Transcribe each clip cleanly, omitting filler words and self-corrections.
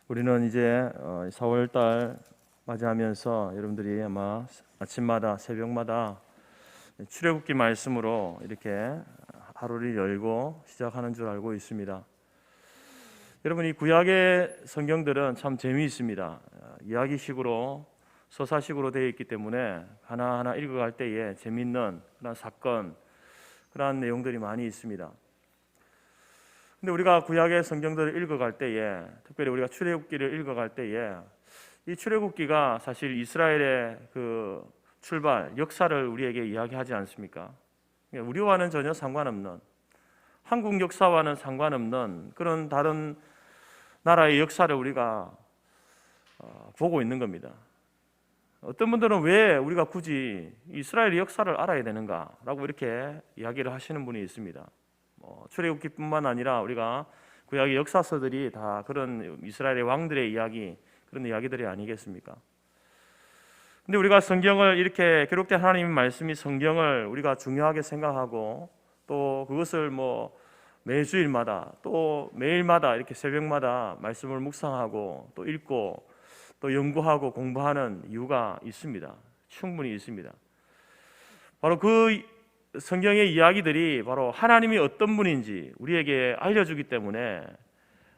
우리는 이제 4월 달 맞이하면서 여러분들이 아마 아침마다 새벽마다 출애굽기 말씀으로 이렇게 하루를 열고 시작하는 줄 알고 있습니다. 여러분, 이 구약의 성경들은 참 재미있습니다. 이야기식으로 서사식으로 되어 있기 때문에 하나하나 읽어갈 때에 재미있는 그런 사건, 그런 내용들이 많이 있습니다. 근데 우리가 구약의 성경들을 읽어갈 때에, 특별히 우리가 출애굽기를 읽어갈 때에, 이 출애굽기가 사실 이스라엘의 그 출발, 역사를 우리에게 이야기하지 않습니까? 우리와는 전혀 상관없는, 한국 역사와는 상관없는 그런 다른 나라의 역사를 우리가 보고 있는 겁니다. 어떤 분들은 왜 우리가 굳이 이스라엘의 역사를 알아야 되는가라고 이렇게 이야기를 하시는 분이 있습니다. 출애굽기뿐만 아니라 우리가 구약의 역사서들이 다 그런 이스라엘의 왕들의 이야기, 그런 이야기들이 아니겠습니까? 근데 우리가 성경을 이렇게 기록된 하나님의 말씀이 성경을 우리가 중요하게 생각하고 또 그것을 매주일마다 또 매일마다 이렇게 새벽마다 말씀을 묵상하고 또 읽고 또 연구하고 공부하는 이유가 있습니다. 충분히 있습니다. 바로 그 성경의 이야기들이 바로 하나님이 어떤 분인지 우리에게 알려주기 때문에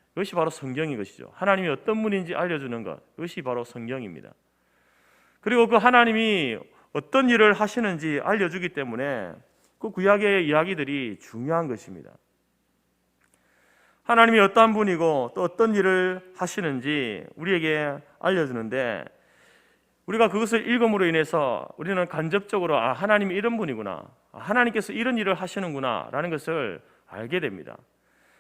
그것이 바로 성경인 것이죠. 하나님이 어떤 분인지 알려주는 것, 그것이 바로 성경입니다. 그리고 그 하나님이 어떤 일을 하시는지 알려주기 때문에 그 구약의 이야기들이 중요한 것입니다. 하나님이 어떠한 분이고 또 어떤 일을 하시는지 우리에게 알려주는데, 우리가 그것을 읽음으로 인해서 우리는 간접적으로 하나님이 이런 분이구나, 하나님께서 이런 일을 하시는구나 라는 것을 알게 됩니다.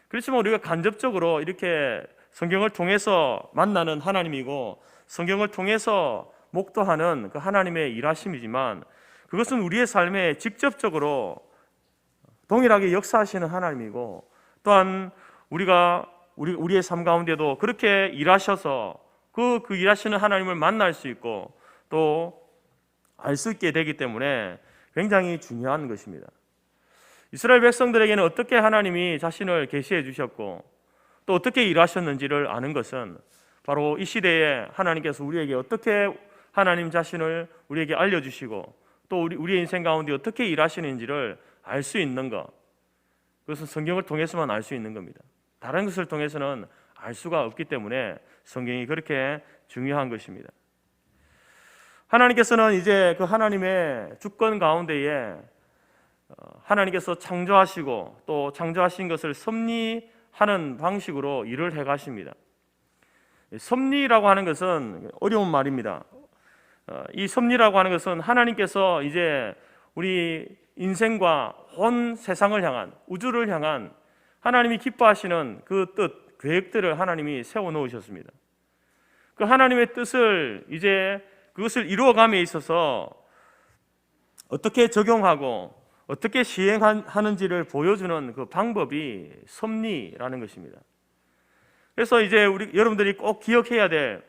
그렇지만 우리가 간접적으로 이렇게 성경을 통해서 만나는 하나님이고 성경을 통해서 목도하는 그 하나님의 일하심이지만, 그것은 우리의 삶에 직접적으로 동일하게 역사하시는 하나님이고, 또한 우리의 삶 가운데도 그렇게 일하셔서 그 일하시는 하나님을 만날 수 있고 또 알 수 있게 되기 때문에 굉장히 중요한 것입니다. 이스라엘 백성들에게는 어떻게 하나님이 자신을 계시해 주셨고 또 어떻게 일하셨는지를 아는 것은 바로 이 시대에 하나님께서 우리에게 어떻게 하나님 자신을 우리에게 알려주시고 또 우리의 인생 가운데 어떻게 일하시는지를 알 수 있는 것, 그것은 성경을 통해서만 알 수 있는 겁니다. 다른 것을 통해서는 알 수가 없기 때문에 성경이 그렇게 중요한 것입니다. 하나님께서는 이제 그 하나님의 주권 가운데에 하나님께서 창조하시고 또 창조하신 것을 섭리하는 방식으로 일을 해가십니다. 섭리라고 하는 것은 어려운 말입니다. 이 섭리라고 하는 것은 하나님께서 이제 우리 인생과 온 세상을 향한, 우주를 향한 하나님이 기뻐하시는 그 뜻, 계획들을 하나님이 세워놓으셨습니다. 그 하나님의 뜻을 이제 그것을 이루어감에 있어서 어떻게 적용하고 어떻게 시행하는지를 보여주는 그 방법이 섭리라는 것입니다. 그래서 이제 여러분들이 꼭 기억해야 될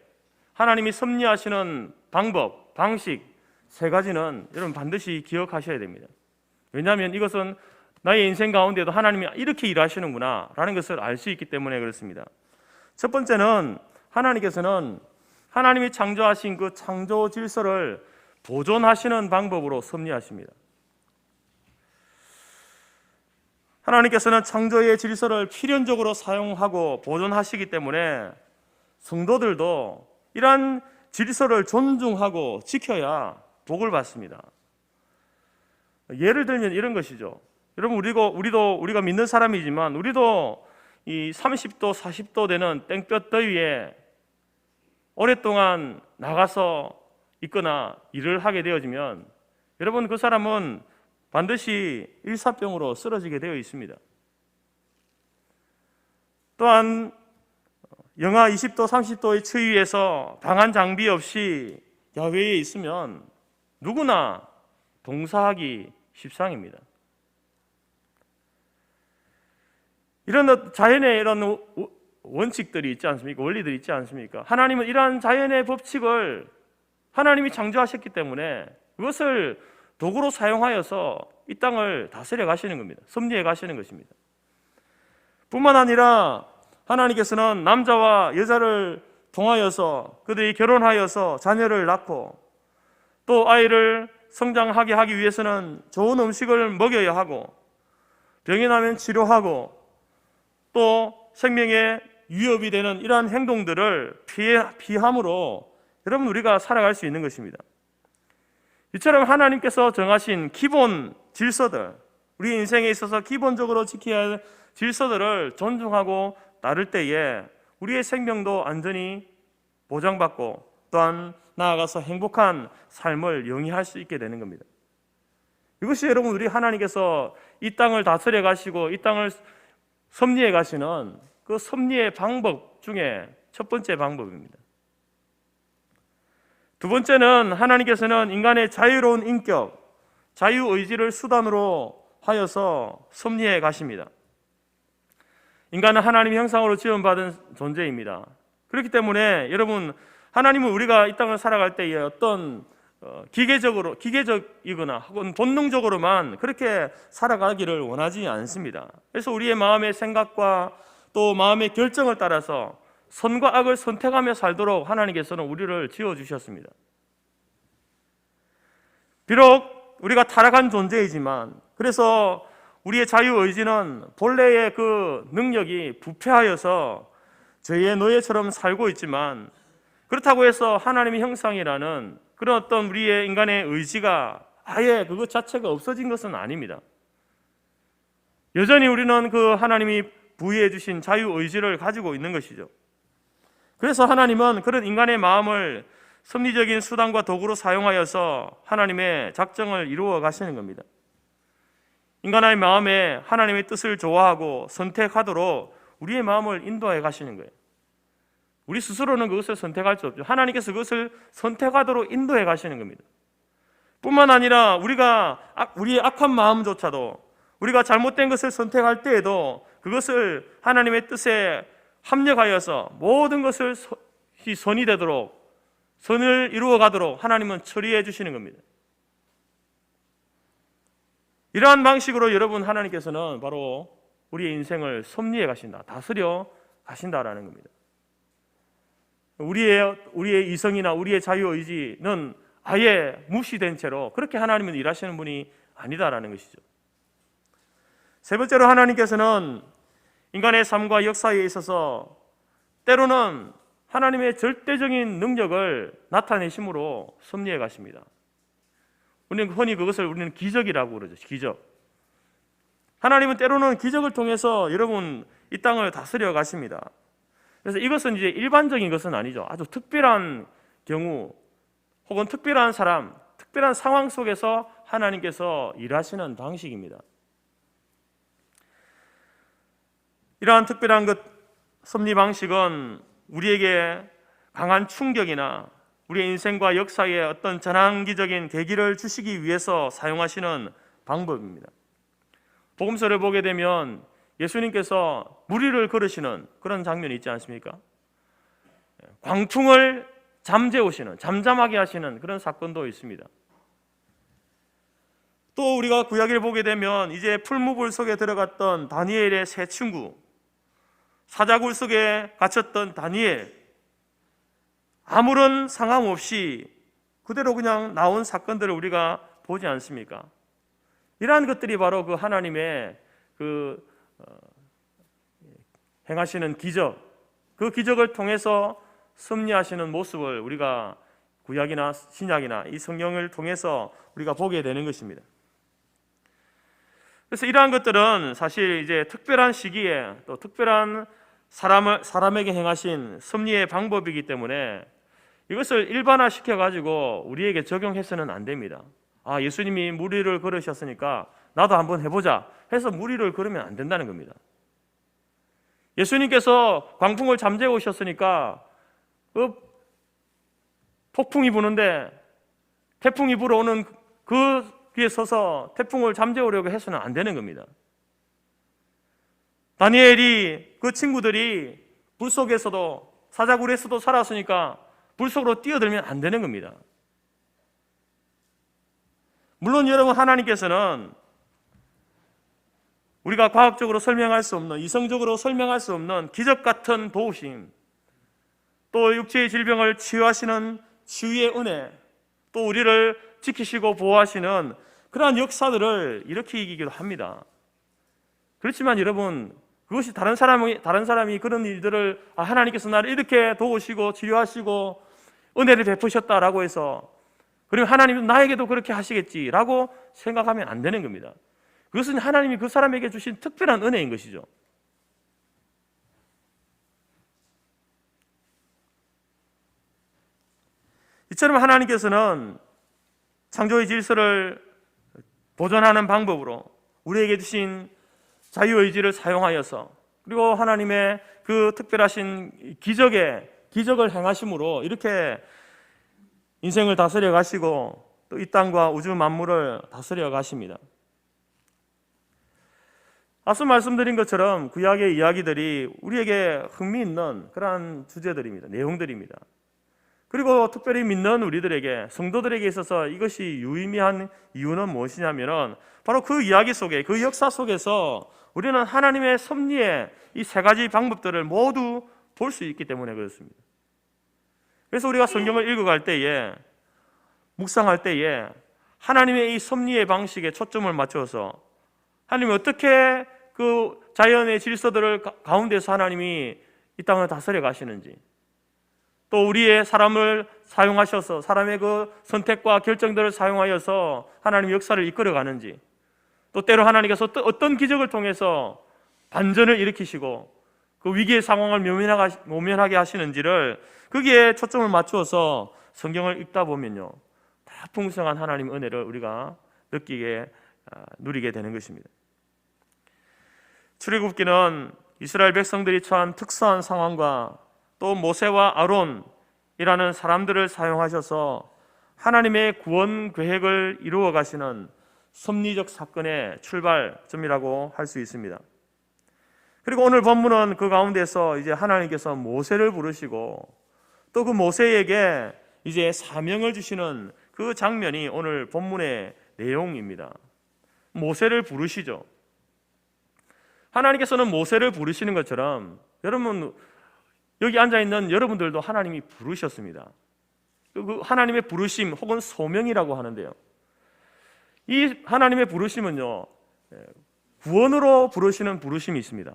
하나님이 섭리하시는 방법, 방식 세 가지는 여러분 반드시 기억하셔야 됩니다. 왜냐하면 이것은 나의 인생 가운데도 하나님이 이렇게 일하시는구나 라는 것을 알 수 있기 때문에 그렇습니다. 첫 번째는 하나님께서는 하나님이 창조하신 그 창조 질서를 보존하시는 방법으로 섭리하십니다. 하나님께서는 창조의 질서를 필연적으로 사용하고 보존하시기 때문에 성도들도 이러한 질서를 존중하고 지켜야 복을 받습니다. 예를 들면 이런 것이죠. 여러분, 우리가 믿는 사람이지만 우리도 이 30도 40도 되는 땡볕 더위에 오랫동안 나가서 있거나 일을 하게 되어지면 여러분, 그 사람은 반드시 일사병으로 쓰러지게 되어 있습니다. 또한 영하 20도 30도의 추위에서 방한 장비 없이 야외에 있으면 누구나 동사하기 십상입니다. 이런 자연의 이런 원칙들이 있지 않습니까? 원리들이 있지 않습니까? 하나님은 이러한 자연의 법칙을 하나님이 창조하셨기 때문에 그것을 도구로 사용하여서 이 땅을 다스려 가시는 겁니다. 섭리해 가시는 것입니다. 뿐만 아니라 하나님께서는 남자와 여자를 통하여서 그들이 결혼하여서 자녀를 낳고 또 아이를 성장하게 하기 위해서는 좋은 음식을 먹여야 하고 병이 나면 치료하고 또 생명에 위협이 되는 이러한 행동들을 피함으로 여러분 우리가 살아갈 수 있는 것입니다. 이처럼 하나님께서 정하신 기본 질서들, 우리 인생에 있어서 기본적으로 지켜야 할 질서들을 존중하고 따를 때에 우리의 생명도 안전히 보장받고 또한 나아가서 행복한 삶을 영위할 수 있게 되는 겁니다. 이것이 여러분 우리 하나님께서 이 땅을 다스려 가시고 이 땅을 섭리해 가시는 그 섭리의 방법 중에 첫 번째 방법입니다. 두 번째는 하나님께서는 인간의 자유로운 인격, 자유의지를 수단으로 하여서 섭리해 가십니다. 인간은 하나님의 형상으로 지음받은 존재입니다. 그렇기 때문에 여러분 하나님은 우리가 이 땅을 살아갈 때에 어떤 기계적이거나 혹은 본능적으로만 그렇게 살아가기를 원하지 않습니다. 그래서 우리의 마음의 생각과 또 마음의 결정을 따라서 선과 악을 선택하며 살도록 하나님께서는 우리를 지어주셨습니다. 비록 우리가 타락한 존재이지만 그래서 우리의 자유의지는 본래의 그 능력이 부패하여서 죄의 노예처럼 살고 있지만 그렇다고 해서 하나님의 형상이라는 그런 어떤 우리의 인간의 의지가 아예 그것 자체가 없어진 것은 아닙니다. 여전히 우리는 그 하나님이 부여해 주신 자유의지를 가지고 있는 것이죠. 그래서 하나님은 그런 인간의 마음을 섭리적인 수단과 도구로 사용하여서 하나님의 작정을 이루어 가시는 겁니다. 인간의 마음에 하나님의 뜻을 좋아하고 선택하도록 우리의 마음을 인도해 가시는 거예요. 우리 스스로는 그것을 선택할 수 없죠. 하나님께서 그것을 선택하도록 인도해 가시는 겁니다. 뿐만 아니라 우리의 악한 마음조차도 우리가 잘못된 것을 선택할 때에도 그것을 하나님의 뜻에 합력하여서 모든 것을 선이 되도록 선을 이루어 가도록 하나님은 처리해 주시는 겁니다. 이러한 방식으로 여러분 하나님께서는 바로 우리의 인생을 섭리해 가신다, 다스려 가신다라는 겁니다. 우리의 이성이나 우리의 자유의지는 아예 무시된 채로 그렇게 하나님은 일하시는 분이 아니다라는 것이죠. 세 번째로 하나님께서는 인간의 삶과 역사에 있어서 때로는 하나님의 절대적인 능력을 나타내심으로 섭리해 가십니다. 우리는 흔히 그것을 우리는 기적이라고 그러죠. 기적. 하나님은 때로는 기적을 통해서 여러분 이 땅을 다스려 가십니다. 그래서 이것은 이제 일반적인 것은 아니죠. 아주 특별한 경우 혹은 특별한 사람, 특별한 상황 속에서 하나님께서 일하시는 방식입니다. 이러한 특별한 섭리 방식은 우리에게 강한 충격이나 우리의 인생과 역사에 어떤 전환기적인 계기를 주시기 위해서 사용하시는 방법입니다. 복음서를 보게 되면 예수님께서 무리를 걸으시는 그런 장면이 있지 않습니까? 광풍을 잠재우시는, 잠잠하게 하시는 그런 사건도 있습니다. 또 우리가 구약을 보게 되면 이제 풀무불 속에 들어갔던 다니엘의 세 친구, 사자굴 속에 갇혔던 다니엘, 아무런 상함 없이 그대로 그냥 나온 사건들을 우리가 보지 않습니까? 이러한 것들이 바로 그 하나님의 행하시는 기적, 그 기적을 통해서 섭리하시는 모습을 우리가 구약이나 신약이나 이 성경을 통해서 우리가 보게 되는 것입니다. 그래서 이러한 것들은 사실 이제 특별한 시기에 또 특별한 사람에게 행하신 섭리의 방법이기 때문에 이것을 일반화시켜 가지고 우리에게 적용해서는 안 됩니다. 아, 예수님이 무리를 걸으셨으니까 나도 한번 해보자 해서 무리를 걸으면 안 된다는 겁니다. 예수님께서 광풍을 잠재우셨으니까 폭풍이 부는데 태풍이 불어오는 그 위에 서서 태풍을 잠재우려고 해서는 안 되는 겁니다. 다니엘이 그 친구들이 불 속에서도 사자굴에서도 살았으니까 불 속으로 뛰어들면 안 되는 겁니다. 물론 여러분 하나님께서는 우리가 과학적으로 설명할 수 없는, 이성적으로 설명할 수 없는 기적 같은 도우심, 또 또 육체의 질병을 치유하시는 치유의 은혜, 또 우리를 지키시고 보호하시는 그러한 역사들을 일으키기도 합니다. 그렇지만 여러분, 그것이 다른 사람이 그런 일들을 하나님께서 나를 이렇게 도우시고 치료하시고 은혜를 베푸셨다라고 해서 그리고 하나님은 나에게도 그렇게 하시겠지라고 생각하면 안 되는 겁니다. 그것은 하나님이 그 사람에게 주신 특별한 은혜인 것이죠. 이처럼 하나님께서는 창조의 질서를 보존하는 방법으로 우리에게 주신 자유의지를 사용하여서 그리고 하나님의 그 특별하신 기적을 행하심으로 이렇게 인생을 다스려 가시고 또 이 땅과 우주 만물을 다스려 가십니다. 앞서 말씀드린 것처럼 구약의 이야기들이 우리에게 흥미있는 그러한 주제들입니다. 내용들입니다. 그리고 특별히 믿는 우리들에게, 성도들에게 있어서 이것이 유의미한 이유는 무엇이냐면 바로 그 이야기 속에, 그 역사 속에서 우리는 하나님의 섭리의 이 세 가지 방법들을 모두 볼 수 있기 때문에 그렇습니다. 그래서 우리가 성경을 읽어갈 때에, 묵상할 때에 하나님의 이 섭리의 방식에 초점을 맞춰서 하나님이 어떻게 그 자연의 질서들을 가운데서 하나님이 이 땅을 다스려 가시는지, 또 우리의 사람을 사용하셔서 사람의 그 선택과 결정들을 사용하여서 하나님의 역사를 이끌어 가는지, 또 때로 하나님께서 어떤 기적을 통해서 반전을 일으키시고 그 위기의 상황을 모면하게 하시는지를 거기에 초점을 맞추어서 성경을 읽다 보면요, 다 풍성한 하나님의 은혜를 우리가 누리게 되는 것입니다. 출애굽기는 이스라엘 백성들이 처한 특수한 상황과 또 모세와 아론이라는 사람들을 사용하셔서 하나님의 구원 계획을 이루어 가시는 섭리적 사건의 출발점이라고 할 수 있습니다. 그리고 오늘 본문은 그 가운데서 이제 하나님께서 모세를 부르시고 또 그 모세에게 이제 사명을 주시는 그 장면이 오늘 본문의 내용입니다. 모세를 부르시죠. 하나님께서는 모세를 부르시는 것처럼 여러분 여기 앉아있는 여러분들도 하나님이 부르셨습니다. 그 하나님의 부르심 혹은 소명이라고 하는데요, 이 하나님의 부르심은요, 구원으로 부르시는 부르심이 있습니다.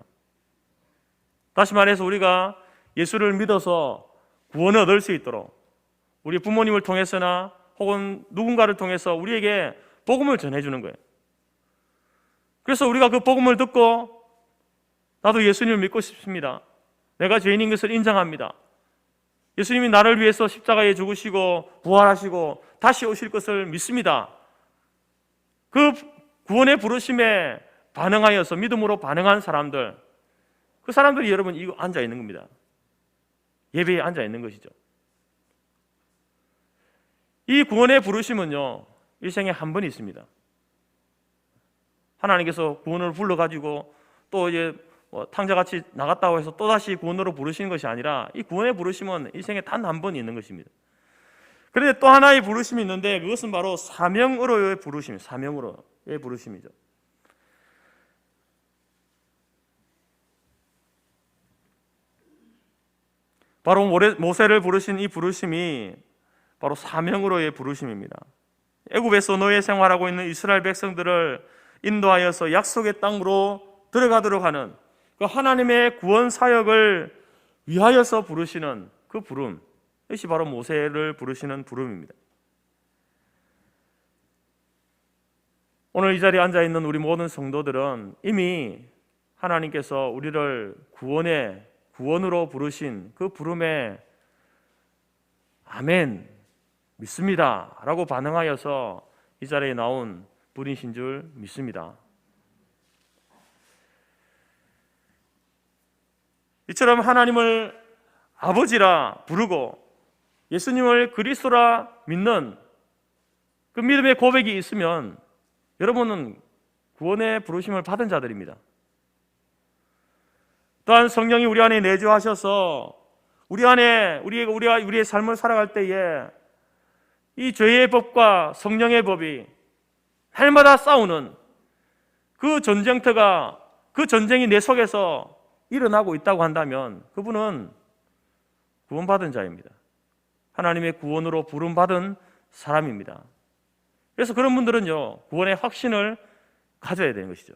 다시 말해서 우리가 예수를 믿어서 구원을 얻을 수 있도록 우리 부모님을 통해서나 혹은 누군가를 통해서 우리에게 복음을 전해주는 거예요. 그래서 우리가 그 복음을 듣고 나도 예수님을 믿고 싶습니다, 내가 죄인인 것을 인정합니다, 예수님이 나를 위해서 십자가에 죽으시고 부활하시고 다시 오실 것을 믿습니다, 그 구원의 부르심에 반응하여서 믿음으로 반응한 사람들, 그 사람들이 여러분 이거 앉아 있는 겁니다. 예배에 앉아 있는 것이죠. 이 구원의 부르심은요, 일생에 한 번 있습니다. 하나님께서 구원을 불러가지고 또 이제 탕자같이 나갔다고 해서 또다시 구원으로 부르시는 것이 아니라 이 구원의 부르심은 일생에 단 한 번 있는 것입니다. 그런데 또 하나의 부르심이 있는데 그것은 바로 사명으로의 부르심이에요. 사명으로의 부르심이죠. 바로 모세를 부르신 이 부르심이 바로 사명으로의 부르심입니다. 애굽에서 노예 생활하고 있는 이스라엘 백성들을 인도하여서 약속의 땅으로 들어가도록 하는 그 하나님의 구원 사역을 위하여서 부르시는 그 부름, 이것이 바로 모세를 부르시는 부름입니다. 오늘 이 자리에 앉아있는 우리 모든 성도들은 이미 하나님께서 우리를 구원으로 부르신 그 부름에 아멘, 믿습니다 라고 반응하여서 이 자리에 나온 분이신 줄 믿습니다. 이처럼 하나님을 아버지라 부르고 예수님을 그리스도라 믿는 그 믿음의 고백이 있으면 여러분은 구원의 부르심을 받은 자들입니다. 또한 성령이 우리 안에 내주하셔서 우리의 삶을 살아갈 때에 이 죄의 법과 성령의 법이 날마다 싸우는 그 전쟁이 내 속에서 일어나고 있다고 한다면 그분은 구원받은 자입니다. 하나님의 구원으로 부름받은 사람입니다. 그래서 그런 분들은요, 구원의 확신을 가져야 되는 것이죠.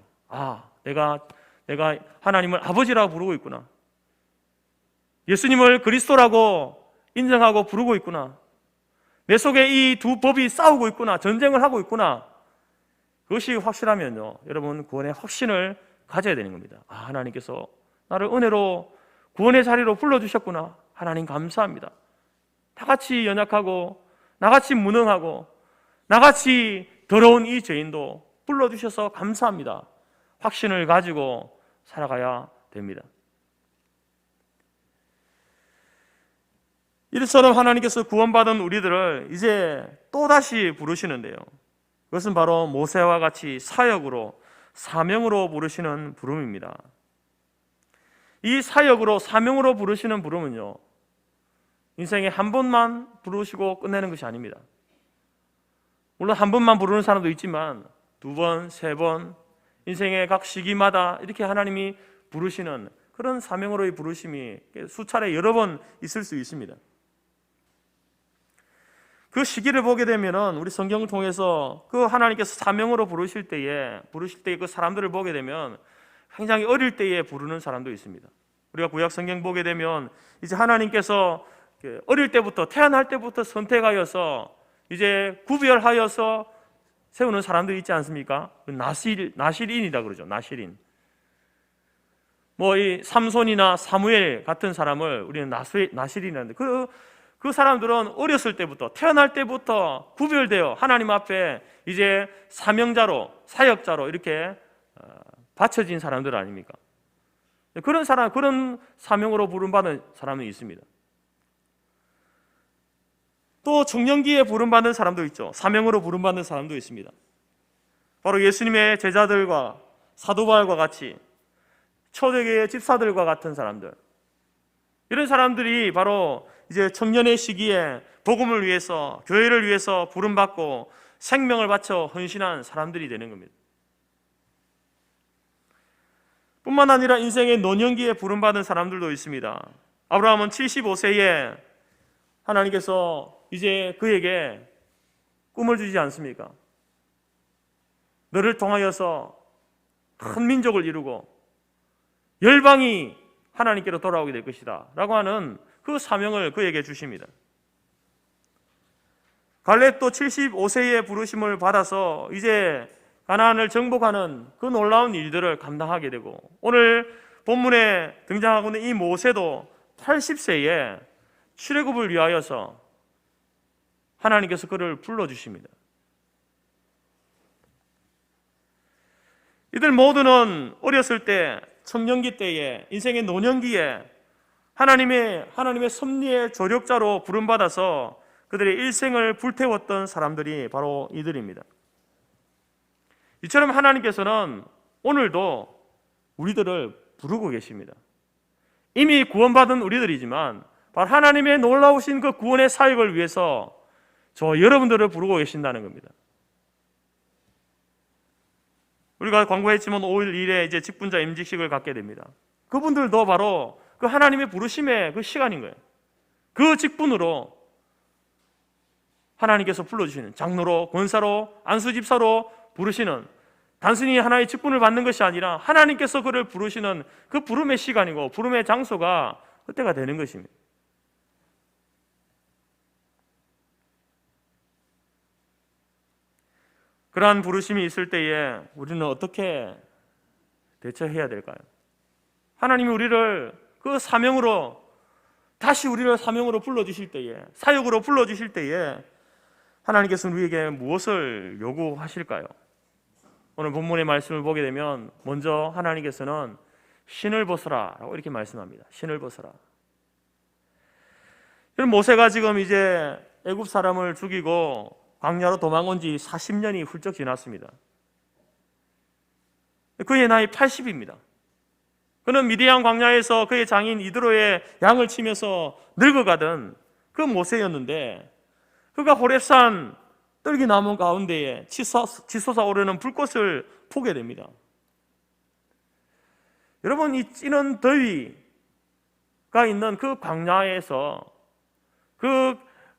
내가 하나님을 아버지라고 부르고 있구나. 예수님을 그리스도라고 인정하고 부르고 있구나. 내 속에 이 두 법이 싸우고 있구나. 전쟁을 하고 있구나. 그것이 확실하면요, 여러분 구원의 확신을 가져야 되는 겁니다. 하나님께서 나를 은혜로 구원의 자리로 불러주셨구나. 하나님 감사합니다. 나같이 연약하고 나같이 무능하고 나같이 더러운 이 죄인도 불러주셔서 감사합니다. 확신을 가지고 살아가야 됩니다. 이처럼 하나님께서 구원받은 우리들을 이제 또다시 부르시는데요, 그것은 바로 모세와 같이 사역으로, 사명으로 부르시는 부름입니다. 이 사역으로, 사명으로 부르시는 부름은요, 인생에 한 번만 부르시고 끝내는 것이 아닙니다. 물론 한 번만 부르는 사람도 있지만 두 번, 세 번, 인생의 각 시기마다 이렇게 하나님이 부르시는 그런 사명으로의 부르심이 수차례 여러 번 있을 수 있습니다. 그 시기를 보게 되면은 우리 성경을 통해서 그 하나님께서 사명으로 부르실 때에 그 사람들을 보게 되면 굉장히 어릴 때에 부르는 사람도 있습니다. 우리가 구약 성경 보게 되면 이제 하나님께서 어릴 때부터, 태어날 때부터 선택하여서 이제 구별하여서 세우는 사람들이 있지 않습니까? 나실인이다 그러죠. 나실인. 이 삼손이나 사무엘 같은 사람을 우리는 나실인이라는데, 그 사람들은 어렸을 때부터, 태어날 때부터 구별되어 하나님 앞에 이제 사명자로, 사역자로 이렇게 바쳐진 사람들 아닙니까? 그런 사명으로 부름받은 사람은 있습니다. 또 청년기에 부름받는 사람도 있죠. 사명으로 부름받는 사람도 있습니다. 바로 예수님의 제자들과 사도 바울과 같이 초대교회 집사들과 같은 사람들, 이런 사람들이 바로 이제 청년의 시기에 복음을 위해서, 교회를 위해서 부름받고 생명을 바쳐 헌신한 사람들이 되는 겁니다. 뿐만 아니라 인생의 노년기에 부름받은 사람들도 있습니다. 아브라함은 75세에 하나님께서 이제 그에게 꿈을 주지 않습니까? 너를 통하여서 큰 민족을 이루고 열방이 하나님께로 돌아오게 될 것이다 라고 하는 그 사명을 그에게 주십니다. 갈렙도 75세의 부르심을 받아서 이제 가나안을 정복하는 그 놀라운 일들을 감당하게 되고, 오늘 본문에 등장하고 있는 이 모세도 80세에 출애굽을 위하여서 하나님께서 그를 불러주십니다. 이들 모두는 어렸을 때, 청년기 때에, 인생의 노년기에 하나님의 섭리의 조력자로 부름받아서 그들의 일생을 불태웠던 사람들이 바로 이들입니다. 이처럼 하나님께서는 오늘도 우리들을 부르고 계십니다. 이미 구원받은 우리들이지만 바로 하나님의 놀라우신 그 구원의 사역을 위해서 여러분들을 부르고 계신다는 겁니다. 우리가 광고했지만 5일 1에 이제 직분자 임직식을 갖게 됩니다. 그분들도 바로 그 하나님의 부르심의 그 시간인 거예요. 그 직분으로 하나님께서 불러주시는, 장로로, 권사로, 안수집사로 부르시는, 단순히 하나의 직분을 받는 것이 아니라 하나님께서 그를 부르시는 그 부름의 시간이고 부름의 장소가 그때가 되는 것입니다. 그러한 부르심이 있을 때에 우리는 어떻게 대처해야 될까요? 하나님이 우리를 그 사명으로, 다시 우리를 사명으로 불러주실 때에, 사역으로 불러주실 때에 하나님께서는 우리에게 무엇을 요구하실까요? 오늘 본문의 말씀을 보게 되면 먼저 하나님께서는 신을 벗어라 라고 이렇게 말씀합니다. 신을 벗어라. 모세가 지금 이제 애굽 사람을 죽이고 광야로 도망온 지 40년이 훌쩍 지났습니다. 그의 나이 80입니다. 그는 미디안 광야에서 그의 장인 이드로의 양을 치면서 늙어가던 그 모세였는데, 그가 호렙산 떨기나무 가운데에 치솟아 오르는 불꽃을 보게 됩니다. 여러분, 이 찌는 더위, 있는 그 광야에서 그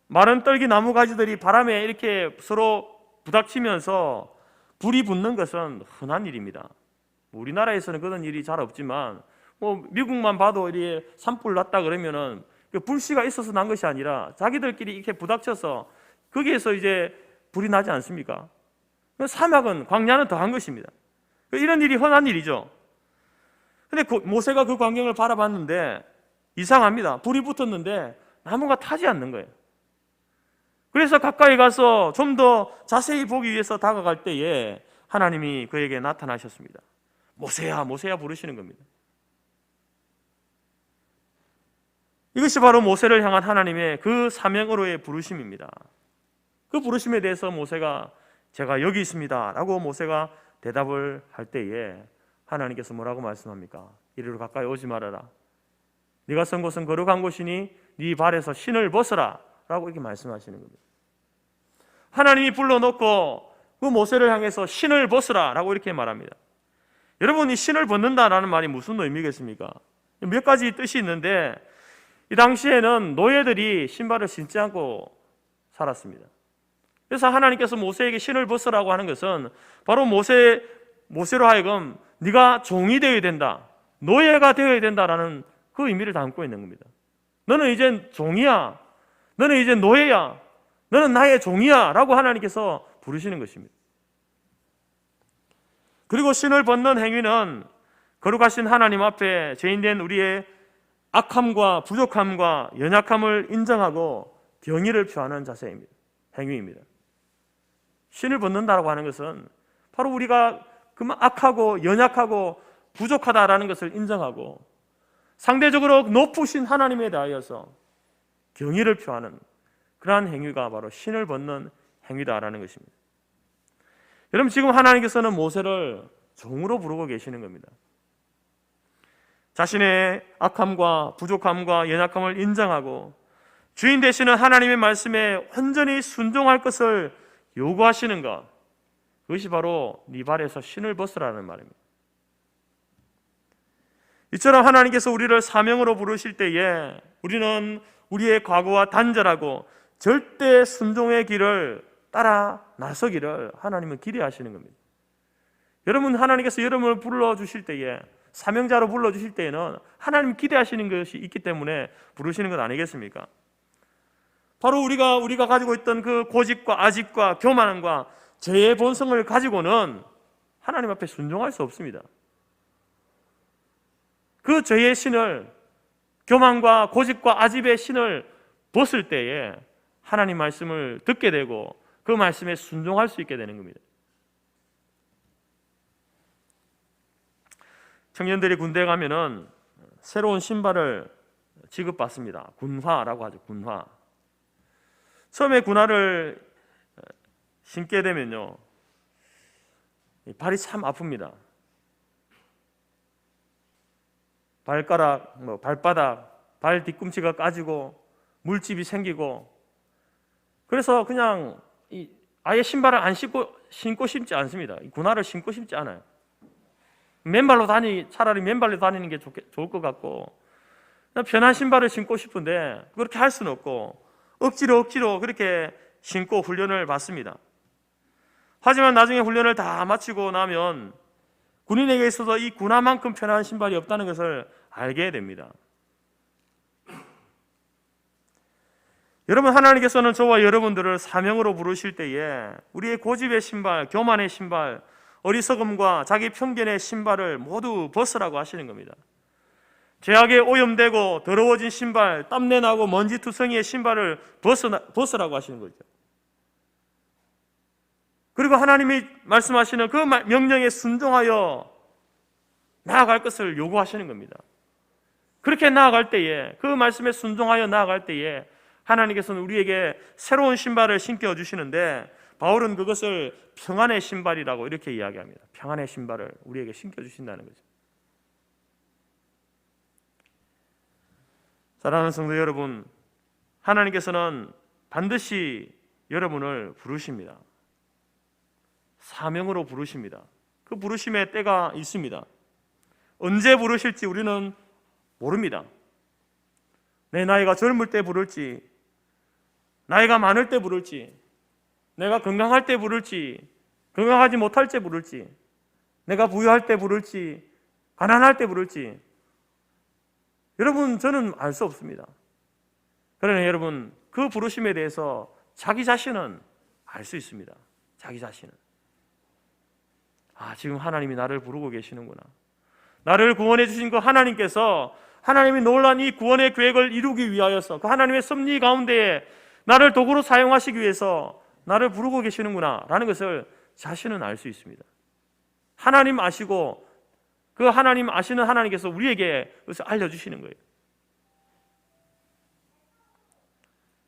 마른 떨기 나무 가지들이 바람에 이렇게 서로 부닥치면서 불이 붙는 것은 흔한 일입니다. 우리나라에서는 그런 일이 잘 없지만 미국만 봐도 이렇게 산불 났다 그러면은 불씨가 있어서 난 것이 아니라 자기들끼리 이렇게 부닥쳐서 거기에서 이제 불이 나지 않습니까? 사막은 광야는 더한 것입니다. 이런 일이 흔한 일이죠. 근데 모세가 그 광경을 바라봤는데 이상합니다. 불이 붙었는데 나무가 타지 않는 거예요. 그래서 가까이 가서 좀 더 자세히 보기 위해서 다가갈 때에 하나님이 그에게 나타나셨습니다. 모세야, 모세야 부르시는 겁니다. 이것이 바로 모세를 향한 하나님의 그 사명으로의 부르심입니다. 그 부르심에 대해서 모세가 제가 여기 있습니다 라고 모세가 대답을 할 때에 하나님께서 뭐라고 말씀합니까? 이리로 가까이 오지 말아라. 네가 선 곳은 거룩한 곳이니 네 발에서 신을 벗어라 라고 이렇게 말씀하시는 겁니다. 하나님이 불러놓고 그 모세를 향해서 신을 벗으라 라고 이렇게 말합니다. 여러분, 이 신을 벗는다라는 말이 무슨 의미겠습니까? 몇 가지 뜻이 있는데 이 당시에는 노예들이 신발을 신지 않고 살았습니다. 그래서 하나님께서 모세에게 신을 벗으라고 하는 것은 바로 모세로 하여금 네가 종이 되어야 된다, 노예가 되어야 된다라는 그 의미를 담고 있는 겁니다. 너는 이제 종이야, 너는 이제 노예야, 너는 나의 종이야 라고 하나님께서 부르시는 것입니다. 그리고 신을 벗는 행위는 거룩하신 하나님 앞에 죄인된 우리의 악함과 부족함과 연약함을 인정하고 경의를 표하는 자세입니다. 행위입니다. 신을 벗는다고 하는 것은 바로 우리가 그만 악하고 연약하고 부족하다라는 것을 인정하고 상대적으로 높으신 하나님에 대하여서 경의를 표하는 그러한 행위가 바로 신을 벗는 행위다라는 것입니다. 여러분, 지금 하나님께서는 모세를 종으로 부르고 계시는 겁니다. 자신의 악함과 부족함과 연약함을 인정하고 주인 되시는 하나님의 말씀에 완전히 순종할 것을 요구하시는 것, 그것이 바로 네 발에서 신을 벗으라는 말입니다. 이처럼 하나님께서 우리를 사명으로 부르실 때에 우리는 우리의 과거와 단절하고 절대 순종의 길을 따라 나서기를 하나님은 기대하시는 겁니다. 여러분, 하나님께서 여러분을 불러주실 때에, 사명자로 불러주실 때에는 하나님 기대하시는 것이 있기 때문에 부르시는 것 아니겠습니까? 바로 우리가 가지고 있던 그 고집과 아집과 교만함과 죄의 본성을 가지고는 하나님 앞에 순종할 수 없습니다. 그 죄의 신을, 교만과 고집과 아집의 신을 벗을 때에 하나님 말씀을 듣게 되고 그 말씀에 순종할 수 있게 되는 겁니다. 청년들이 군대에 가면은 새로운 신발을 지급받습니다. 군화라고 하죠. 군화. 처음에 군화를 신게 되면요, 발이 참 아픕니다. 발가락, 발바닥, 발 뒤꿈치가 까지고 물집이 생기고, 그래서 그냥 아예 신발을 안 신고 싶지 않습니다. 군화를 신고 싶지 않아요. 차라리 맨발로 다니는 게 좋을 것 같고, 그냥 편한 신발을 신고 싶은데 그렇게 할 수는 없고 억지로 그렇게 신고 훈련을 받습니다. 하지만 나중에 훈련을 다 마치고 나면 군인에게 있어서 이 군화만큼 편한 신발이 없다는 것을 알게 됩니다. 여러분, 하나님께서는 저와 여러분들을 사명으로 부르실 때에 우리의 고집의 신발, 교만의 신발, 어리석음과 자기 편견의 신발을 모두 벗으라고 하시는 겁니다. 죄악에 오염되고 더러워진 신발, 땀내나고 먼지투성이의 신발을 벗으라고 하시는 거죠. 그리고 하나님이 말씀하시는 그 명령에 순종하여 나아갈 것을 요구하시는 겁니다. 그렇게 나아갈 때에, 그 말씀에 순종하여 나아갈 때에 하나님께서는 우리에게 새로운 신발을 신겨 주시는데, 바울은 그것을 평안의 신발이라고 이렇게 이야기합니다. 평안의 신발을 우리에게 신겨 주신다는 거죠. 사랑하는 성도 여러분, 하나님께서는 반드시 여러분을 부르십니다. 사명으로 부르십니다. 그 부르심의 때가 있습니다. 언제 부르실지 우리는 모릅니다. 내 나이가 젊을 때 부를지, 나이가 많을 때 부를지, 내가 건강할 때 부를지, 건강하지 못할 때 부를지, 내가 부유할 때 부를지, 가난할 때 부를지, 여러분, 저는 알 수 없습니다. 그러나 여러분, 그 부르심에 대해서 자기 자신은 알 수 있습니다. 자기 자신은. 지금 하나님이 나를 부르고 계시는구나. 나를 구원해 주신 그 하나님께서 하나님이 놀라운 이 구원의 계획을 이루기 위하여서 그 하나님의 섭리 가운데에 나를 도구로 사용하시기 위해서 나를 부르고 계시는구나 라는 것을 자신은 알 수 있습니다. 하나님 아시고 그 하나님 아시는 하나님께서 우리에게 그것을 알려주시는 거예요.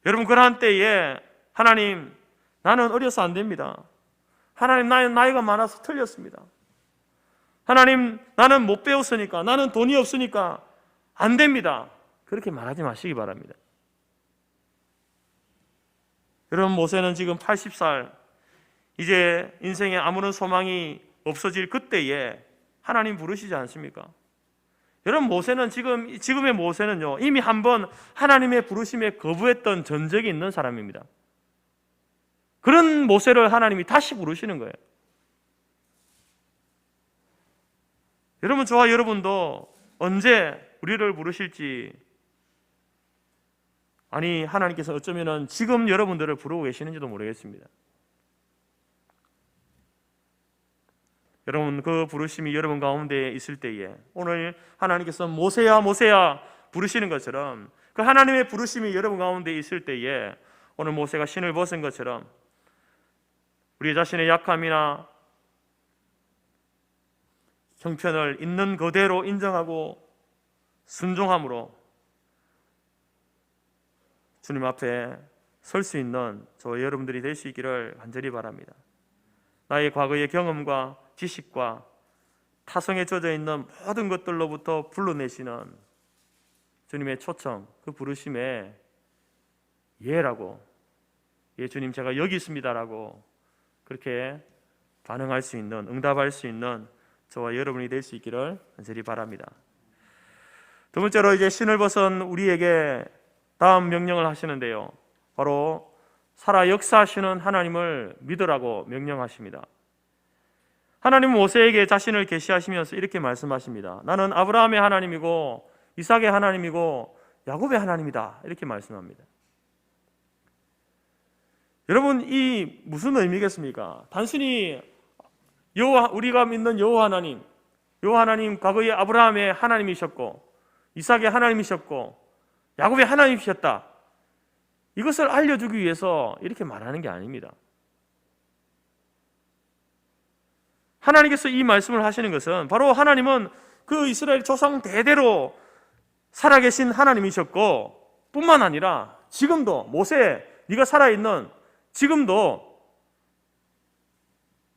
여러분, 그러한 때에 하나님, 나는 어려서 안 됩니다. 하나님, 나는 나이가 많아서 틀렸습니다. 하나님, 나는 못 배웠으니까, 나는 돈이 없으니까 안 됩니다. 그렇게 말하지 마시기 바랍니다. 여러분, 모세는 지금 80살, 이제 인생에 아무런 소망이 없어질 그때에 하나님 부르시지 않습니까? 여러분, 모세는 지금의 모세는요, 이미 한번 하나님의 부르심에 거부했던 전적이 있는 사람입니다. 그런 모세를 하나님이 다시 부르시는 거예요. 여러분, 저와 여러분도 언제 우리를 부르실지, 아니 하나님께서 어쩌면 지금 여러분들을 부르고 계시는지도 모르겠습니다. 여러분, 그 부르심이 여러분 가운데 있을 때에 오늘 하나님께서 모세야 모세야 부르시는 것처럼 그 하나님의 부르심이 여러분 가운데 있을 때에 오늘 모세가 신을 벗은 것처럼 우리 자신의 약함이나 형편을 있는 그대로 인정하고 순종함으로 주님 앞에 설 수 있는 저와 여러분들이 될 수 있기를 간절히 바랍니다. 나의 과거의 경험과 지식과 타성에 젖어 있는 모든 것들로부터 불러내시는 주님의 초청, 그 부르심에 예라고, 예 주님 제가 여기 있습니다라고 그렇게 반응할 수 있는, 응답할 수 있는 저와 여러분이 될 수 있기를 간절히 바랍니다. 두 번째로 이제 신을 벗은 우리에게 다음 명령을 하시는데요, 바로 살아 역사하시는 하나님을 믿으라고 명령하십니다. 하나님은 모세에게 자신을 계시하시면서 이렇게 말씀하십니다. 나는 아브라함의 하나님이고 이삭의 하나님이고 야곱의 하나님이다, 이렇게 말씀합니다. 여러분, 이 무슨 의미겠습니까? 단순히 우리가 믿는 여호와 하나님 과거에 아브라함의 하나님이셨고 이삭의 하나님이셨고 야곱의 하나님이셨다, 이것을 알려주기 위해서 이렇게 말하는 게 아닙니다. 하나님께서 이 말씀을 하시는 것은 바로 하나님은 그 이스라엘 조상 대대로 살아계신 하나님이셨고 뿐만 아니라 지금도 모세, 네가 살아있는 지금도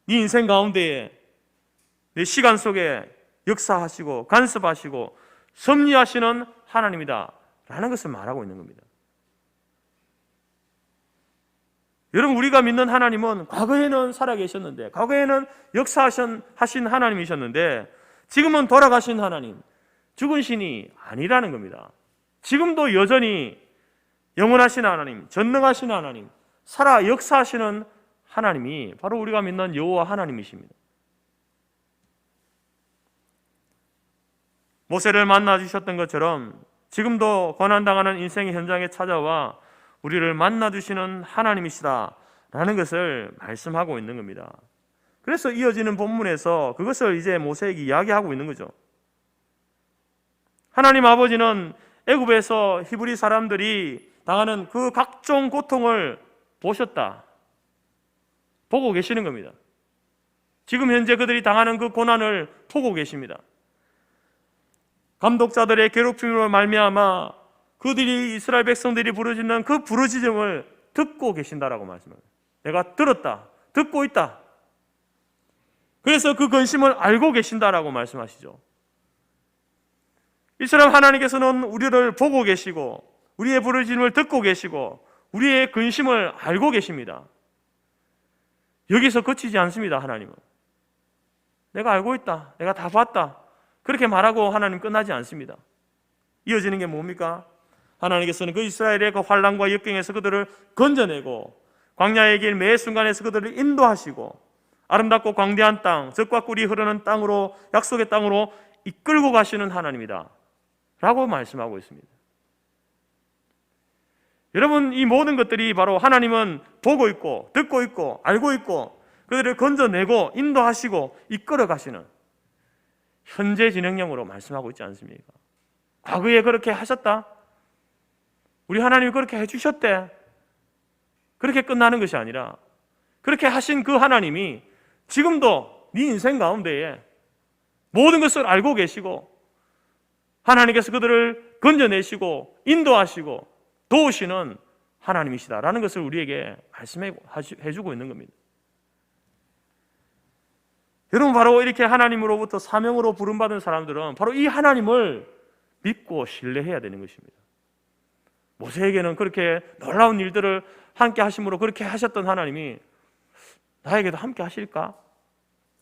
네 인생 가운데에 내 시간 속에 역사하시고 간섭하시고 섭리하시는 하나님이다 라는 것을 말하고 있는 겁니다. 여러분, 우리가 믿는 하나님은 과거에는 살아계셨는데, 과거에는 역사하신 하나님이셨는데 지금은 돌아가신 하나님, 죽은 신이 아니라는 겁니다. 지금도 여전히 영원하신 하나님, 전능하신 하나님, 살아 역사하시는 하나님이 바로 우리가 믿는 여호와 하나님이십니다. 모세를 만나 주셨던 것처럼 지금도 고난당하는 인생의 현장에 찾아와 우리를 만나 주시는 하나님이시다 라는 것을 말씀하고 있는 겁니다. 그래서 이어지는 본문에서 그것을 이제 모세에게 이야기하고 있는 거죠. 하나님 아버지는 애굽에서 히브리 사람들이 당하는 그 각종 고통을 보셨다, 보고 계시는 겁니다. 지금 현재 그들이 당하는 그 고난을 보고 계십니다. 감독자들의 괴롭힘으로 말미암아 그들이 이스라엘 백성들이 부르짖는 그 부르짖음을 듣고 계신다라고 말씀합니다. 내가 들었다, 듣고 있다. 그래서 그 근심을 알고 계신다라고 말씀하시죠. 이처럼 하나님께서는 우리를 보고 계시고 우리의 부르짖음을 듣고 계시고 우리의 근심을 알고 계십니다. 여기서 그치지 않습니다. 하나님은 내가 알고 있다, 내가 다 봤다, 그렇게 말하고 하나님 끝나지 않습니다. 이어지는 게 뭡니까? 하나님께서는 그 이스라엘의 그 환난과 역경에서 그들을 건져내고 광야의 길 매 순간에서 그들을 인도하시고 아름답고 광대한 땅, 젖과 꿀이 흐르는 땅으로, 약속의 땅으로 이끌고 가시는 하나님이다 라고 말씀하고 있습니다. 여러분, 이 모든 것들이 바로 하나님은 보고 있고 듣고 있고 알고 있고 그들을 건져내고 인도하시고 이끌어 가시는 현재 진행형으로 말씀하고 있지 않습니까? 과거에 그렇게 하셨다, 우리 하나님이 그렇게 해주셨대, 그렇게 끝나는 것이 아니라 그렇게 하신 그 하나님이 지금도 네 인생 가운데에 모든 것을 알고 계시고 하나님께서 그들을 건져내시고 인도하시고 도우시는 하나님이시다라는 것을 우리에게 말씀해주고 있는 겁니다. 여러분, 바로 이렇게 하나님으로부터 사명으로 부름받은 사람들은 바로 이 하나님을 믿고 신뢰해야 되는 것입니다. 모세에게는 그렇게 놀라운 일들을 함께 하심으로 그렇게 하셨던 하나님이 나에게도 함께 하실까?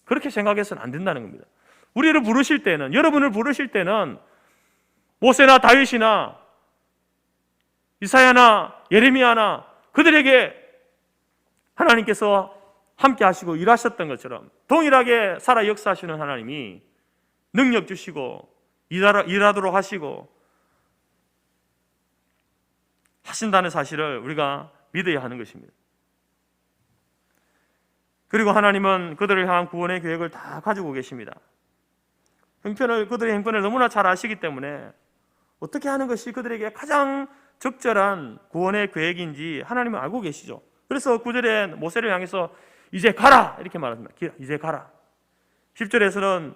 그렇게 생각해서는 안 된다는 겁니다. 우리를 부르실 때는, 여러분을 부르실 때는 모세나 다윗이나 이사야나 예레미야나 그들에게 하나님께서 함께 하시고 일하셨던 것처럼 동일하게 살아 역사하시는 하나님이 능력 주시고 일하도록 하시고 하신다는 사실을 우리가 믿어야 하는 것입니다. 그리고 하나님은 그들을 향한 구원의 계획을 다 가지고 계십니다. 그들의 형편을 너무나 잘 아시기 때문에 어떻게 하는 것이 그들에게 가장 적절한 구원의 계획인지 하나님은 알고 계시죠. 그래서 9절에 모세를 향해서 이제 가라 이렇게 말합니다. 이제 가라. 10절에서는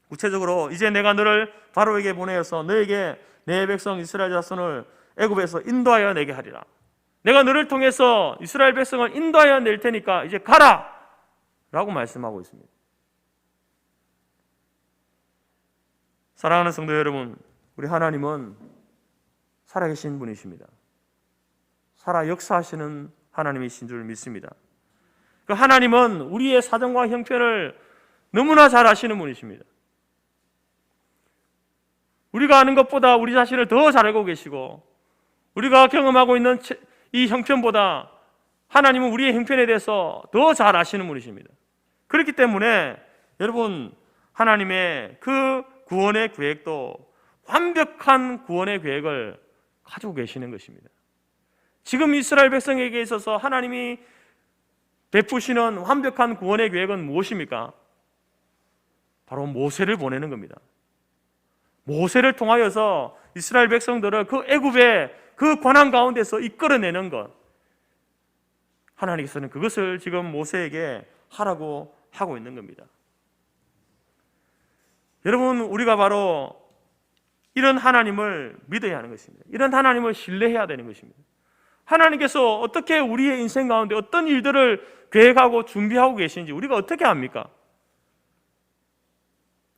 구체적으로 이제 내가 너를 바로에게 보내어서 너에게 내 백성 이스라엘 자손을 애굽에서 인도하여 내게 하리라. 내가 너를 통해서 이스라엘 백성을 인도하여 낼 테니까 이제 가라 라고 말씀하고 있습니다. 사랑하는 성도 여러분, 우리 하나님은 살아계신 분이십니다. 살아 역사하시는 하나님이신 줄 믿습니다. 그 하나님은 우리의 사정과 형편을 너무나 잘 아시는 분이십니다. 우리가 아는 것보다 우리 자신을 더 잘 알고 계시고 우리가 경험하고 있는 이 형편보다 하나님은 우리의 형편에 대해서 더 잘 아시는 분이십니다. 그렇기 때문에 여러분, 하나님의 그 구원의 계획도 완벽한 구원의 계획을 가지고 계시는 것입니다. 지금 이스라엘 백성에게 있어서 하나님이 베푸시는 완벽한 구원의 계획은 무엇입니까? 바로 모세를 보내는 겁니다. 모세를 통하여서 이스라엘 백성들을 그 애굽의 그 고난 가운데서 이끌어내는 것, 하나님께서는 그것을 지금 모세에게 하라고 하고 있는 겁니다. 여러분, 우리가 바로 이런 하나님을 믿어야 하는 것입니다. 이런 하나님을 신뢰해야 되는 것입니다. 하나님께서 어떻게 우리의 인생 가운데 어떤 일들을 계획하고 준비하고 계신지 우리가 어떻게 압니까?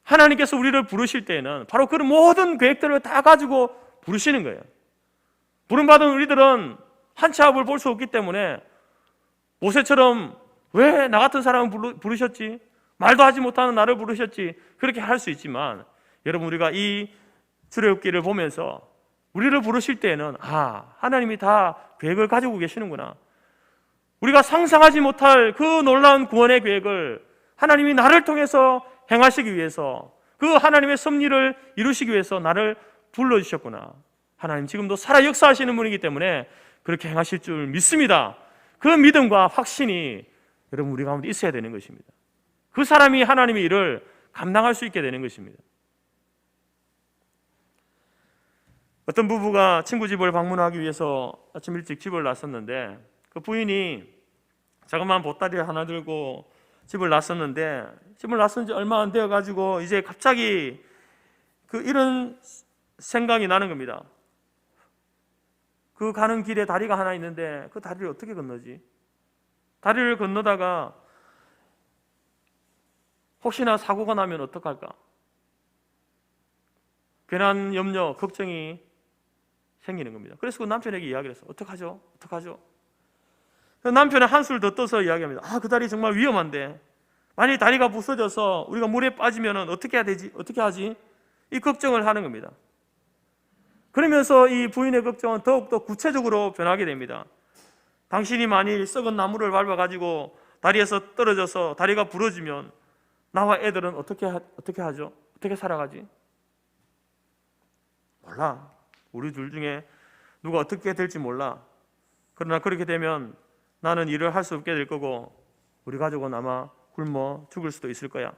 하나님께서 우리를 부르실 때에는 바로 그런 모든 계획들을 다 가지고 부르시는 거예요. 부름받은 우리들은 한 치 앞을 볼 수 없기 때문에 모세처럼 왜 나 같은 사람을 부르셨지? 말도 하지 못하는 나를 부르셨지? 그렇게 할 수 있지만 여러분, 우리가 이 출애굽기를 보면서 우리를 부르실 때에는 하나님이 다 계획을 가지고 계시는구나. 우리가 상상하지 못할 그 놀라운 구원의 계획을 하나님이 나를 통해서 행하시기 위해서, 그 하나님의 섭리를 이루시기 위해서 나를 불러주셨구나. 하나님 지금도 살아 역사하시는 분이기 때문에 그렇게 행하실 줄 믿습니다. 그 믿음과 확신이 여러분 우리 가운데 있어야 되는 것입니다. 그 사람이 하나님의 일을 감당할 수 있게 되는 것입니다. 어떤 부부가 친구 집을 방문하기 위해서 아침 일찍 집을 나섰는데 그 부인이 자그마한 보따리를 하나 들고 집을 나섰는데 집을 나선 지 얼마 안 되어 가지고 이제 갑자기 이런 생각이 나는 겁니다. 그 가는 길에 다리가 하나 있는데 그 다리를 어떻게 건너지? 다리를 건너다가 혹시나 사고가 나면 어떡할까? 괜한 염려, 걱정이 생기는 겁니다. 그래서 그 남편에게 이야기를 했어요. 어떡하죠? 어떡하죠? 남편은 한술 더 떠서 이야기합니다. 그 다리 정말 위험한데 만약에 다리가 부서져서 우리가 물에 빠지면 어떻게 해야 되지? 어떻게 하지? 이 걱정을 하는 겁니다. 그러면서 이 부인의 걱정은 더욱더 구체적으로 변하게 됩니다. 당신이 만일 썩은 나무를 밟아가지고 다리에서 떨어져서 다리가 부러지면 나와 애들은 어떻게 하죠? 어떻게 살아가지? 몰라. 우리 둘 중에 누가 어떻게 될지 몰라. 그러나 그렇게 되면 나는 일을 할 수 없게 될 거고 우리 가족은 아마 굶어 죽을 수도 있을 거야.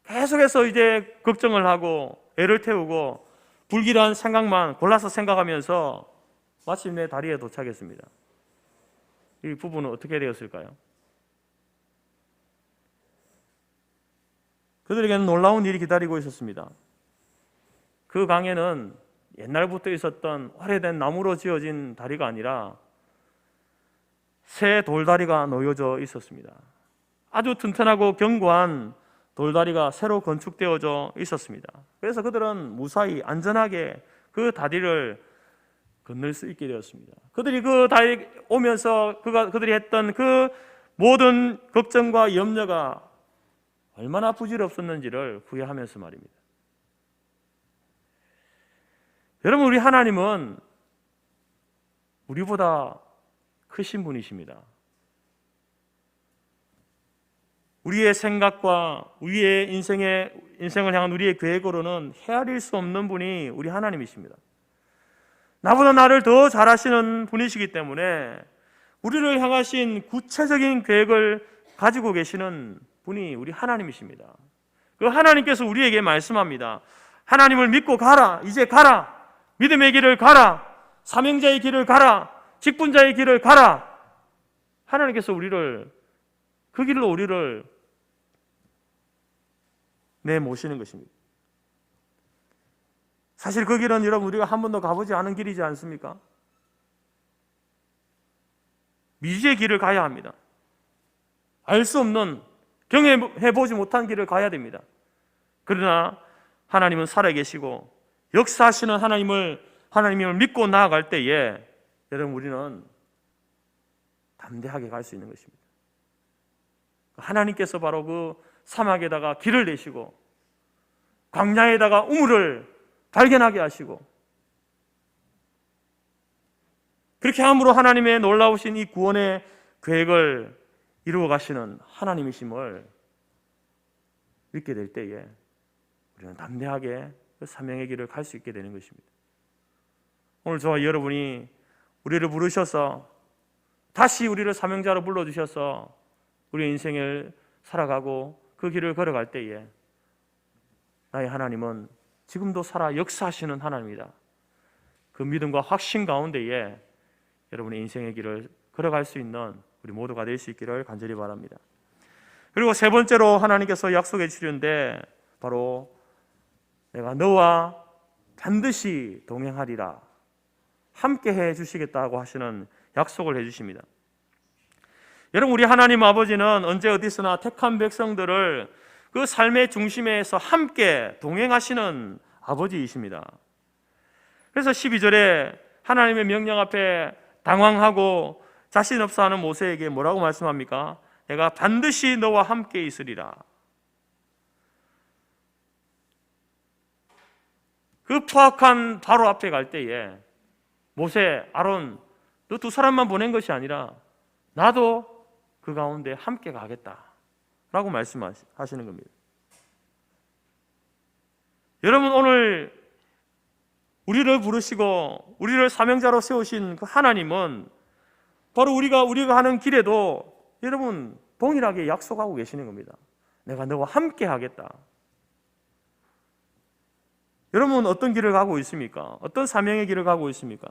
계속해서 이제 걱정을 하고 애를 태우고 불길한 생각만 골라서 생각하면서 마침내 다리에 도착했습니다. 이 부부는 어떻게 되었을까요? 그들에게는 놀라운 일이 기다리고 있었습니다. 그 강에는 옛날부터 있었던 오래된 나무로 지어진 다리가 아니라 새 돌다리가 놓여져 있었습니다. 아주 튼튼하고 견고한 돌다리가 새로 건축되어져 있었습니다. 그래서 그들은 무사히 안전하게 그 다리를 건널 수 있게 되었습니다. 그들이 그 다리 오면서 그들이 했던 그 모든 걱정과 염려가 얼마나 부질없었는지를 후회하면서 말입니다. 여러분, 우리 하나님은 우리보다 크신 분이십니다. 우리의 생각과 우리의 인생을 향한 우리의 계획으로는 헤아릴 수 없는 분이 우리 하나님이십니다. 나보다 나를 더 잘 아시는 분이시기 때문에 우리를 향하신 구체적인 계획을 가지고 계시는 분이 우리 하나님이십니다. 그 하나님께서 우리에게 말씀합니다. 하나님을 믿고 가라. 이제 가라. 믿음의 길을 가라. 사명자의 길을 가라. 직분자의 길을 가라. 하나님께서 그 길로 우리를 내모시는 것입니다. 사실 그 길은 여러분 우리가 한 번도 가보지 않은 길이지 않습니까? 미지의 길을 가야 합니다. 알 수 없는, 경험해보지 못한 길을 가야 됩니다. 그러나 하나님은 살아계시고 역사하시는 하나님을 믿고 나아갈 때에 여러분 우리는 담대하게 갈 수 있는 것입니다. 하나님께서 바로 그 사막에다가 길을 내시고 광야에다가 우물을 발견하게 하시고 그렇게 함으로 하나님의 놀라우신 이 구원의 계획을 이루어 가시는 하나님이심을 믿게 될 때에 우리는 담대하게 그 사명의 길을 갈 수 있게 되는 것입니다. 오늘 저와 여러분이 우리를 부르셔서 다시 우리를 사명자로 불러주셔서 우리의 인생을 살아가고 그 길을 걸어갈 때에 나의 하나님은 지금도 살아 역사하시는 하나님이다. 그 믿음과 확신 가운데에 여러분의 인생의 길을 걸어갈 수 있는 우리 모두가 될 수 있기를 간절히 바랍니다. 그리고 세 번째로 하나님께서 약속해 주시는데 바로 내가 너와 반드시 동행하리라, 함께 해 주시겠다고 하시는 약속을 해 주십니다. 여러분, 우리 하나님 아버지는 언제 어디서나 택한 백성들을 그 삶의 중심에서 함께 동행하시는 아버지이십니다. 그래서 12절에 하나님의 명령 앞에 당황하고 자신 없어 하는 모세에게 뭐라고 말씀합니까? 내가 반드시 너와 함께 있으리라. 그 포악한 바로 앞에 갈 때에 모세, 아론, 너 두 사람만 보낸 것이 아니라 나도 그 가운데 함께 가겠다라고 말씀하시는 겁니다. 여러분, 오늘 우리를 부르시고 우리를 사명자로 세우신 그 하나님은 바로 우리가 하는 길에도 여러분 동일하게 약속하고 계시는 겁니다. 내가 너와 함께 하겠다. 여러분 어떤 길을 가고 있습니까? 어떤 사명의 길을 가고 있습니까?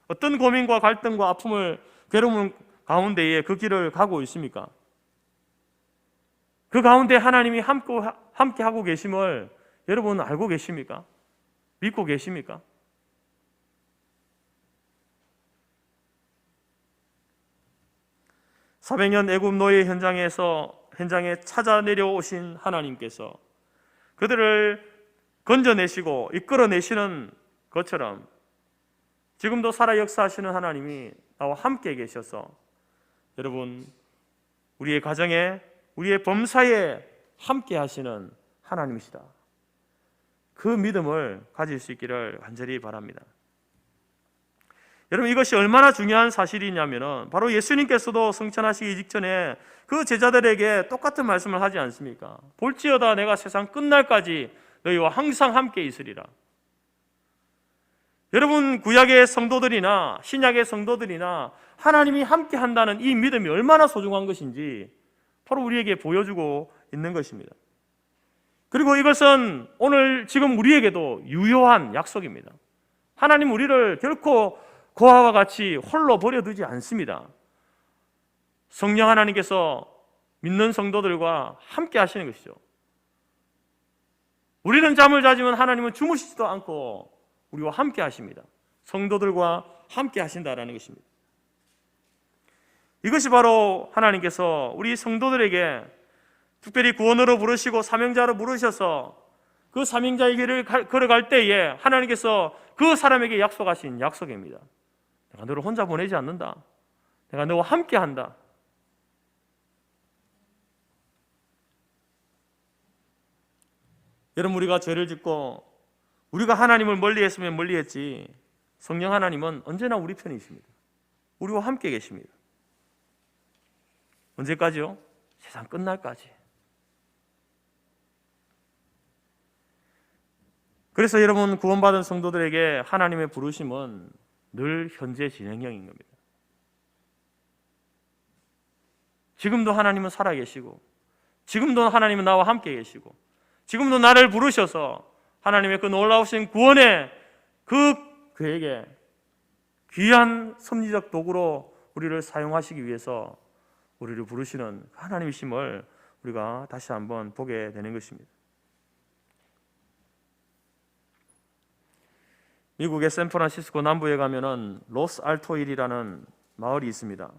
어떤 고민과 갈등과 아픔을, 괴로움 가운데에 그 길을 가고 있습니까? 그 가운데 하나님이 함께 하고 계심을 여러분 알고 계십니까? 믿고 계십니까? (400년) 애굽 노예 현장에 찾아 내려오신 하나님께서 그들을 건져내시고 이끌어내시는 것처럼 지금도 살아 역사하시는 하나님이 나와 함께 계셔서 여러분 우리의 가정에, 우리의 범사에 함께 하시는 하나님이시다. 그 믿음을 가질 수 있기를 간절히 바랍니다. 여러분, 이것이 얼마나 중요한 사실이냐면은 바로 예수님께서도 승천하시기 직전에 그 제자들에게 똑같은 말씀을 하지 않습니까? 볼지어다 내가 세상 끝날까지 너희와 항상 함께 있으리라. 여러분, 구약의 성도들이나 신약의 성도들이나 하나님이 함께 한다는 이 믿음이 얼마나 소중한 것인지 바로 우리에게 보여주고 있는 것입니다. 그리고 이것은 오늘 지금 우리에게도 유효한 약속입니다. 하나님 우리를 결코 고아와 같이 홀로 버려두지 않습니다. 성령 하나님께서 믿는 성도들과 함께 하시는 것이죠. 우리는 잠을 자지만 하나님은 주무시지도 않고 우리와 함께 하십니다. 성도들과 함께 하신다라는 것입니다. 이것이 바로 하나님께서 우리 성도들에게 특별히 구원으로 부르시고 사명자로 부르셔서 그 사명자의 길을 걸어갈 때에 하나님께서 그 사람에게 약속하신 약속입니다. 내가 너를 혼자 보내지 않는다. 내가 너와 함께 한다. 여러분, 우리가 죄를 짓고 우리가 하나님을 멀리했으면 멀리했지 성령 하나님은 언제나 우리 편이십니다. 우리와 함께 계십니다. 언제까지요? 세상 끝날까지. 그래서 여러분, 구원받은 성도들에게 하나님의 부르심은 늘 현재 진행형인 겁니다. 지금도 하나님은 살아계시고, 지금도 하나님은 나와 함께 계시고, 지금도 나를 부르셔서 하나님의 그 놀라우신 구원의 그에게 귀한 섭리적 도구로 우리를 사용하시기 위해서 우리를 부르시는 하나님이심을 우리가 다시 한번 보게 되는 것입니다. 미국의 샌프란시스코 남부에 가면은 로스 알토일이라는 마을이 있습니다.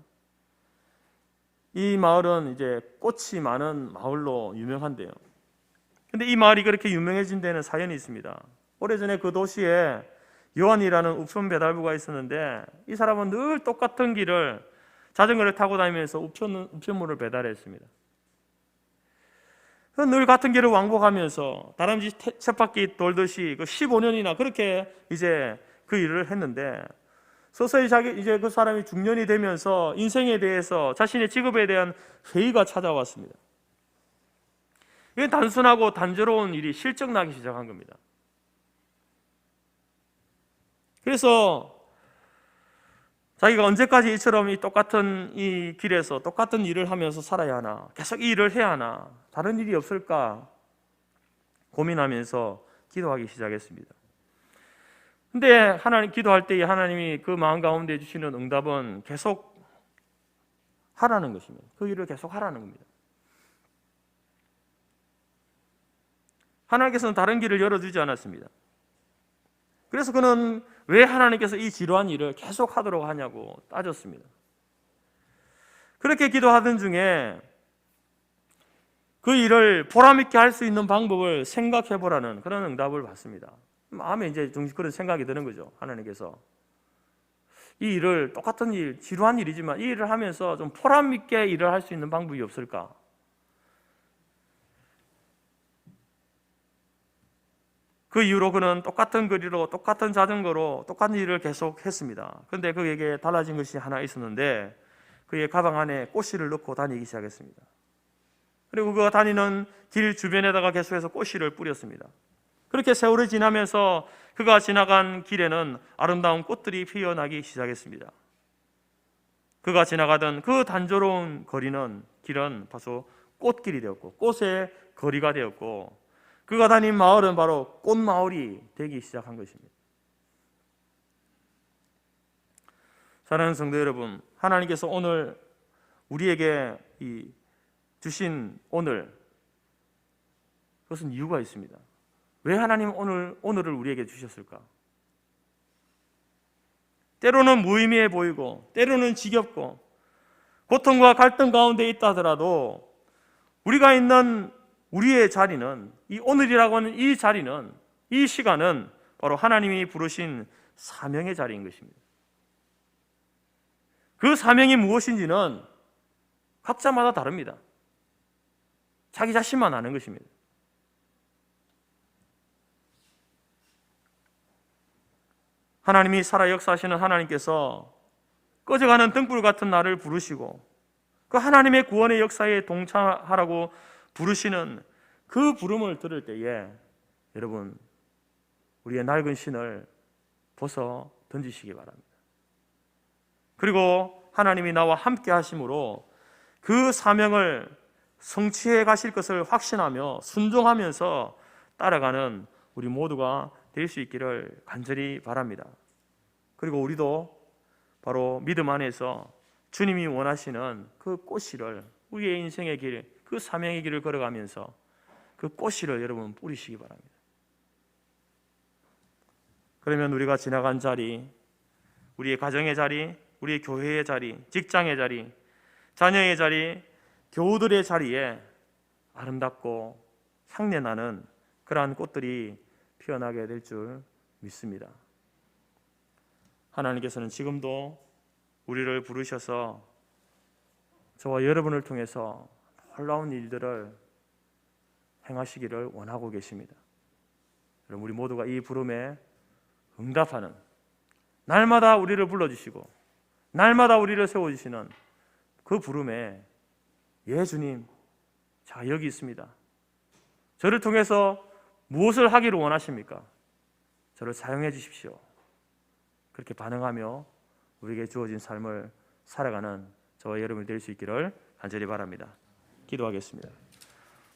이 마을은 이제 꽃이 많은 마을로 유명한데요. 근데 이 마을이 그렇게 유명해진 데는 사연이 있습니다. 오래전에 그 도시에 요한이라는 우편 배달부가 있었는데 이 사람은 늘 똑같은 길을 자전거를 타고 다니면서 우편물을 배달했습니다. 늘 같은 길을 왕복하면서 다람쥐 쳇바퀴 돌듯이 15년이나 그렇게 이제 그 일을 했는데 서서히 이제 그 사람이 중년이 되면서 인생에 대해서 자신의 직업에 대한 회의가 찾아왔습니다. 이게 단순하고 단조로운 일이 실적나기 시작한 겁니다. 그래서 자기가 언제까지 이처럼 이 똑같은 이 길에서 똑같은 일을 하면서 살아야 하나, 계속 이 일을 해야 하나, 다른 일이 없을까 고민하면서 기도하기 시작했습니다. 근데 하나님 기도할 때 하나님이 그 마음 가운데 주시는 응답은 계속 하라는 것입니다. 그 일을 계속 하라는 겁니다. 하나님께서는 다른 길을 열어주지 않았습니다. 그래서 그는 왜 하나님께서 이 지루한 일을 계속 하도록 하냐고 따졌습니다. 그렇게 기도하던 중에 그 일을 보람있게 할 수 있는 방법을 생각해 보라는 그런 응답을 받습니다. 마음에 이제 그런 생각이 드는 거죠. 하나님께서 이 일을 똑같은 일, 지루한 일이지만 이 일을 하면서 좀 보람있게 일을 할 수 있는 방법이 없을까? 그 이후로 그는 똑같은 거리로 똑같은 자전거로 똑같은 일을 계속 했습니다. 그런데 그에게 달라진 것이 하나 있었는데 그의 가방 안에 꽃씨를 넣고 다니기 시작했습니다. 그리고 그가 다니는 길 주변에다가 계속해서 꽃씨를 뿌렸습니다. 그렇게 세월이 지나면서 그가 지나간 길에는 아름다운 꽃들이 피어나기 시작했습니다. 그가 지나가던 그 단조로운 길은 바로 꽃길이 되었고 꽃의 거리가 되었고 그가 다닌 마을은 바로 꽃마을이 되기 시작한 것입니다. 사랑하는 성도 여러분, 하나님께서 오늘 우리에게 주신 그것은 이유가 있습니다. 왜 하나님 오늘을 우리에게 주셨을까? 때로는 무의미해 보이고 때로는 지겹고 고통과 갈등 가운데 있다 하더라도 우리가 있는 우리의 자리는 이 오늘이라고 하는 이 자리는 이 시간은 바로 하나님이 부르신 사명의 자리인 것입니다. 그 사명이 무엇인지는 각자마다 다릅니다. 자기 자신만 아는 것입니다. 하나님이 살아 역사하시는 하나님께서 꺼져가는 등불 같은 나를 부르시고 그 하나님의 구원의 역사에 동참하라고 부르시는 그 부름을 들을 때에 여러분, 우리의 낡은 신을 벗어 던지시기 바랍니다. 그리고 하나님이 나와 함께 하심으로 그 사명을 성취해 가실 것을 확신하며 순종하면서 따라가는 우리 모두가 될 수 있기를 간절히 바랍니다. 그리고 우리도 바로 믿음 안에서 주님이 원하시는 그 꽃씨를, 우리의 인생의 길, 그 사명의 길을 걸어가면서 그 꽃씨를 여러분 뿌리시기 바랍니다. 그러면 우리가 지나간 자리, 우리의 가정의 자리, 우리의 교회의 자리, 직장의 자리, 자녀의 자리, 교우들의 자리에 아름답고 향내나는 그러한 꽃들이 피어나게 될 줄 믿습니다. 하나님께서는 지금도 우리를 부르셔서 저와 여러분을 통해서 놀라운 일들을 행하시기를 원하고 계십니다. 여러분, 우리 모두가 이 부름에 응답하는, 날마다 우리를 불러주시고 날마다 우리를 세워주시는 그 부름에, 예 주님, 자 여기 있습니다, 저를 통해서 무엇을 하기를 원하십니까? 저를 사용해 주십시오. 그렇게 반응하며 우리에게 주어진 삶을 살아가는 저와 여러분이 될 수 있기를 간절히 바랍니다. 기도하겠습니다.